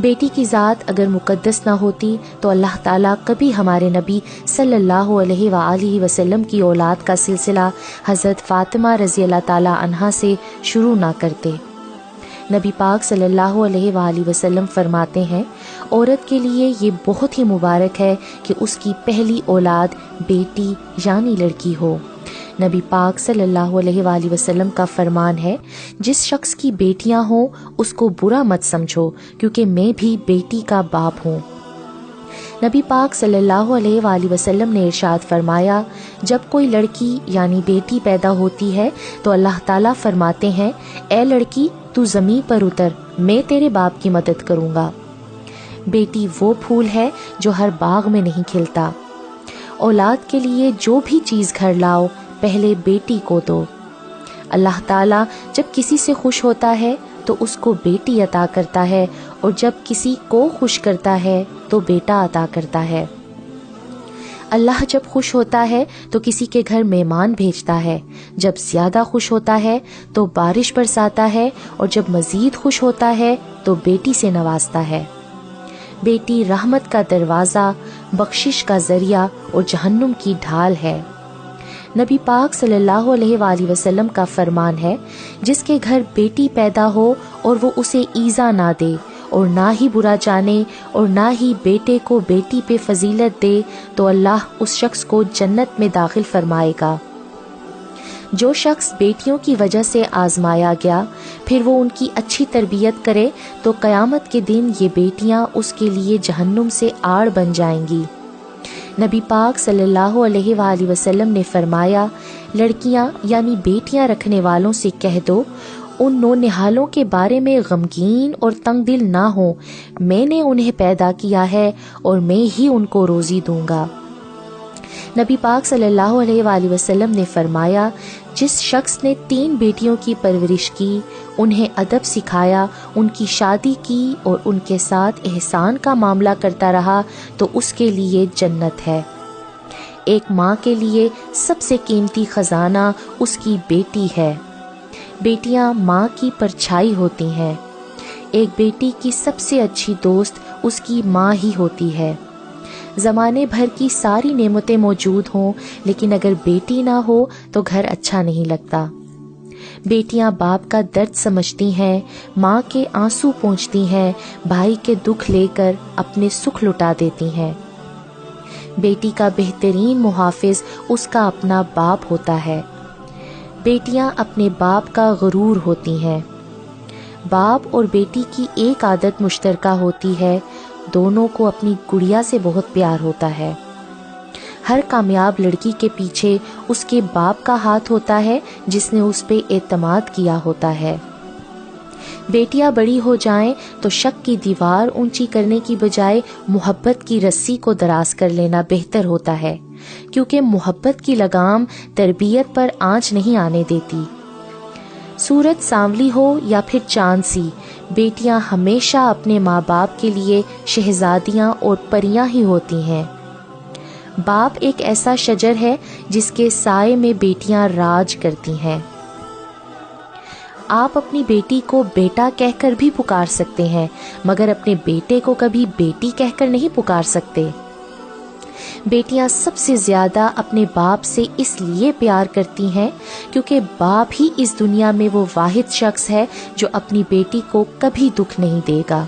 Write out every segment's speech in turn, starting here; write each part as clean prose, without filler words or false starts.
بیٹی کی ذات اگر مقدس نہ ہوتی تو اللہ تعالیٰ کبھی ہمارے نبی صلی اللہ علیہ وآلہ وسلم کی اولاد کا سلسلہ حضرت فاطمہ رضی اللہ تعالیٰ عنہا سے شروع نہ کرتے۔ نبی پاک صلی اللہ علیہ وآلہ وسلم فرماتے ہیں، عورت کے لیے یہ بہت ہی مبارک ہے کہ اس کی پہلی اولاد بیٹی یعنی لڑکی ہو۔ نبی پاک صلی اللہ علیہ وآلہ وسلم کا فرمان ہے، جس شخص کی بیٹیاں ہوں اس کو برا مت سمجھو، کیونکہ میں بھی بیٹی کا باپ ہوں۔ نبی پاک صلی اللہ علیہ وآلہ وسلم نے ارشاد فرمایا، جب کوئی لڑکی یعنی بیٹی پیدا ہوتی ہے تو اللہ تعالیٰ فرماتے ہیں، اے لڑکی تو زمین پر اتر، میں تیرے باپ کی مدد کروں گا۔ بیٹی وہ پھول ہے جو ہر باغ میں نہیں کھلتا۔ اولاد کے لیے جو بھی چیز گھر لاؤ پہلے بیٹی کو دو۔ اللہ تعالیٰ جب کسی سے خوش ہوتا ہے تو اس کو بیٹی عطا کرتا ہے، اور جب کسی کو خوش کرتا ہے تو بیٹا عطا کرتا ہے۔ اللہ جب خوش ہوتا ہے تو کسی کے گھر مہمان بھیجتا ہے، جب زیادہ خوش ہوتا ہے تو بارش برساتا ہے، اور جب مزید خوش ہوتا ہے تو بیٹی سے نوازتا ہے۔ بیٹی رحمت کا دروازہ، بخشش کا ذریعہ اور جہنم کی ڈھال ہے۔ نبی پاک صلی اللہ علیہ وآلہ وسلم کا فرمان ہے، جس کے گھر بیٹی پیدا ہو اور وہ اسے ایذا نہ دے اور نہ ہی برا جانے اور نہ ہی بیٹے کو بیٹی پہ فضیلت دے، تو اللہ اس شخص کو جنت میں داخل فرمائے گا۔ جو شخص بیٹیوں کی وجہ سے آزمایا گیا پھر وہ ان کی اچھی تربیت کرے تو قیامت کے دن یہ بیٹیاں اس کے لیے جہنم سے آڑ بن جائیں گی۔ نبی پاک صلی اللہ علیہ وآلہ وسلم نے فرمایا، لڑکیاں یعنی بیٹیاں رکھنے والوں سے کہہ دو، ان نونہالوں کے بارے میں غمگین اور تنگ دل نہ ہوں، میں نے انہیں پیدا کیا ہے اور میں ہی ان کو روزی دوں گا۔ نبی پاک صلی اللہ علیہ وآلہ وسلم نے فرمایا، جس شخص نے 3 بیٹیوں کی پرورش کی، انہیں ادب سکھایا، ان کی شادی کی اور ان کے ساتھ احسان کا معاملہ کرتا رہا تو اس کے لیے جنت ہے۔ ایک ماں کے لیے سب سے قیمتی خزانہ اس کی بیٹی ہے۔ بیٹیاں ماں کی پرچھائی ہوتی ہیں۔ ایک بیٹی کی سب سے اچھی دوست اس کی ماں ہی ہوتی ہے۔ زمانے بھر کی ساری نعمتیں موجود ہوں لیکن اگر بیٹی نہ ہو تو گھر اچھا نہیں لگتا۔ بیٹیاں باپ کا درد سمجھتی ہیں، ماں کے آنسو پونچھتی ہیں، بھائی کے دکھ لے کر اپنے سکھ لٹا دیتی ہیں۔ بیٹی کا بہترین محافظ اس کا اپنا باپ ہوتا ہے۔ بیٹیاں اپنے باپ کا غرور ہوتی ہیں۔ باپ اور بیٹی کی ایک عادت مشترکہ ہوتی ہے، دونوں کو اپنی گڑیا سے بہت پیار ہوتا ہے۔ ہر کامیاب لڑکی کے پیچھے اس کے باپ کا ہاتھ ہوتا ہے جس نے اس پہ اعتماد کیا ہوتا ہے۔ بیٹیاں بڑی ہو جائیں تو شک کی دیوار اونچی کرنے کی بجائے محبت کی رسی کو دراز کر لینا بہتر ہوتا ہے، کیونکہ محبت کی لگام تربیت پر آنچ نہیں آنے دیتی۔ سورج سانولی ہو یا پھر چاند سی، بیٹیاں ہمیشہ اپنے ماں باپ کے لیے شہزادیاں اور پریاں ہی ہوتی ہیں۔ باپ ایک ایسا شجر ہے جس کے سائے میں بیٹیاں راج کرتی ہیں۔ آپ اپنی بیٹی کو بیٹا کہہ کر بھی پکار سکتے ہیں، مگر اپنے بیٹے کو کبھی بیٹی کہہ کر نہیں پکار سکتے۔ بیٹیاں سب سے زیادہ اپنے باپ سے اس لیے پیار کرتی ہیں کیونکہ باپ ہی اس دنیا میں وہ واحد شخص ہے جو اپنی بیٹی کو کبھی دکھ نہیں دے گا۔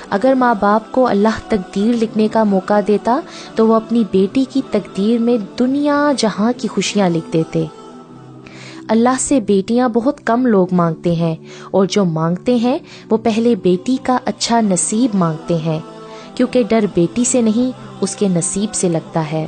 اگر ماں باپ کو اللہ تقدیر لکھنے کا موقع دیتا تو وہ اپنی بیٹی کی تقدیر میں دنیا جہاں کی خوشیاں لکھ دیتے۔ اللہ سے بیٹیاں بہت کم لوگ مانگتے ہیں، اور جو مانگتے ہیں وہ پہلے بیٹی کا اچھا نصیب مانگتے ہیں، کیونکہ ڈر بیٹی سے نہیں اس کے نصیب سے لگتا ہے۔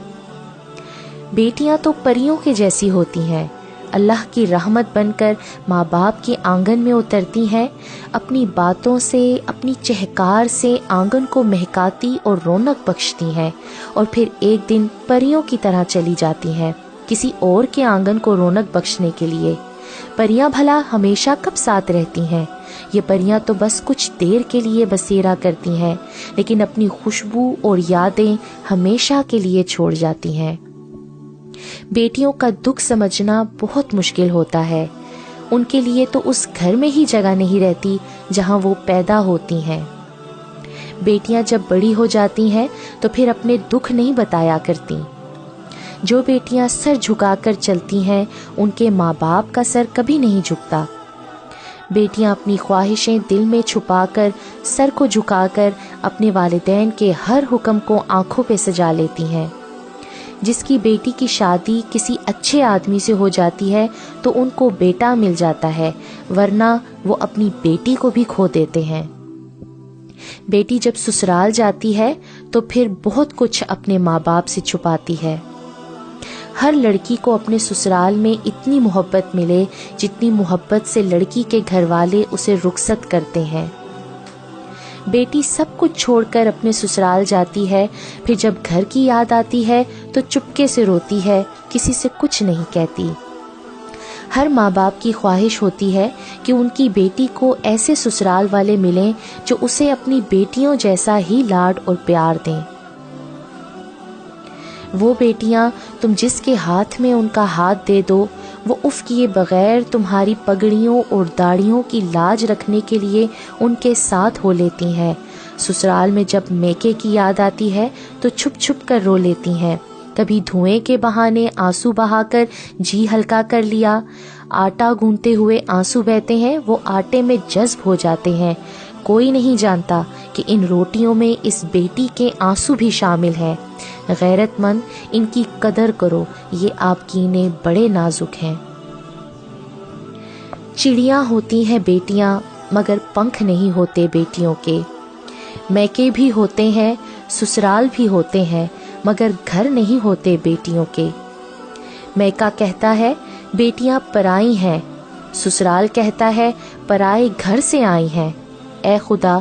بیٹیاں تو پریوں کے جیسی ہوتی ہیں، اللہ کی رحمت بن کر ماں باپ کے آنگن میں اترتی ہیں، اپنی باتوں سے، اپنی چہکار سے آنگن کو مہکاتی اور رونق بخشتی ہیں، اور پھر ایک دن پریوں کی طرح چلی جاتی ہیں کسی اور کے آنگن کو رونق بخشنے کے لیے۔ پریاں بھلا ہمیشہ کب ساتھ رہتی ہیں؟ یہ پریاں تو بس کچھ دیر کے لیے بسیرا کرتی ہیں، لیکن اپنی خوشبو اور یادیں ہمیشہ کے لیے چھوڑ جاتی ہیں۔ بیٹیوں کا دکھ سمجھنا بہت مشکل ہوتا ہے، ان کے لیے تو اس گھر میں ہی جگہ نہیں رہتی جہاں وہ پیدا ہوتی ہیں۔ بیٹیاں جب بڑی ہو جاتی ہیں تو پھر اپنے دکھ نہیں بتایا کرتی۔ جو بیٹیاں سر جھکا کر چلتی ہیں ان کے ماں باپ کا سر کبھی نہیں جھکتا۔ بیٹیاں اپنی خواہشیں دل میں چھپا کر سر کو جھکا کر اپنے والدین کے ہر حکم کو آنکھوں پہ سجا لیتی ہیں۔ جس کی بیٹی کی شادی کسی اچھے آدمی سے ہو جاتی ہے تو ان کو بیٹا مل جاتا ہے، ورنہ وہ اپنی بیٹی کو بھی کھو دیتے ہیں۔ بیٹی جب سسرال جاتی ہے تو پھر بہت کچھ اپنے ماں باپ سے چھپاتی ہے۔ ہر لڑکی کو اپنے سسرال میں اتنی محبت ملے جتنی محبت سے لڑکی کے گھر والے اسے رخصت کرتے ہیں۔ بیٹی سب کچھ چھوڑ کر اپنے سسرال جاتی ہے، پھر جب گھر کی یاد آتی ہے تو چپکے سے روتی ہے، کسی سے کچھ نہیں کہتی۔ ہر ماں باپ کی خواہش ہوتی ہے کہ ان کی بیٹی کو ایسے سسرال والے ملیں جو اسے اپنی بیٹیوں جیسا ہی لاڈ اور پیار دیں۔ وہ بیٹیاں تم جس کے ہاتھ میں ان کا ہاتھ دے دو، وہ اف کیے بغیر تمہاری پگڑیوں اور داڑھیوں کی لاج رکھنے کے لیے ان کے ساتھ ہو لیتی ہیں۔ سسرال میں جب میکے کی یاد آتی ہے تو چھپ چھپ کر رو لیتی ہیں۔ کبھی دھوئیں کے بہانے آنسو بہا کر جی ہلکا کر لیا۔ آٹا گوندتے ہوئے آنسو بہتے ہیں، وہ آٹے میں جذب ہو جاتے ہیں۔ کوئی نہیں جانتا کہ ان روٹیوں میں اس بیٹی کے آنسو بھی شامل ہیں۔ غیرت مند، ان کی قدر کرو، یہ آپ کینے بڑے نازک ہیں۔ چڑیاں ہوتی ہیں بیٹیاں مگر پنکھ نہیں ہوتے بیٹیوں کے۔ میکے بھی ہوتے ہیں، سسرال بھی ہوتے ہیں، مگر گھر نہیں ہوتے بیٹیوں کے۔ میکا کہتا ہے بیٹیاں پرائی ہیں، سسرال کہتا ہے پرائے گھر سے آئی ہیں۔ اے خدا،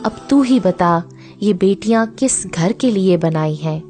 اب تو ہی بتا یہ بیٹیاں کس گھر کے لیے بنائی ہیں۔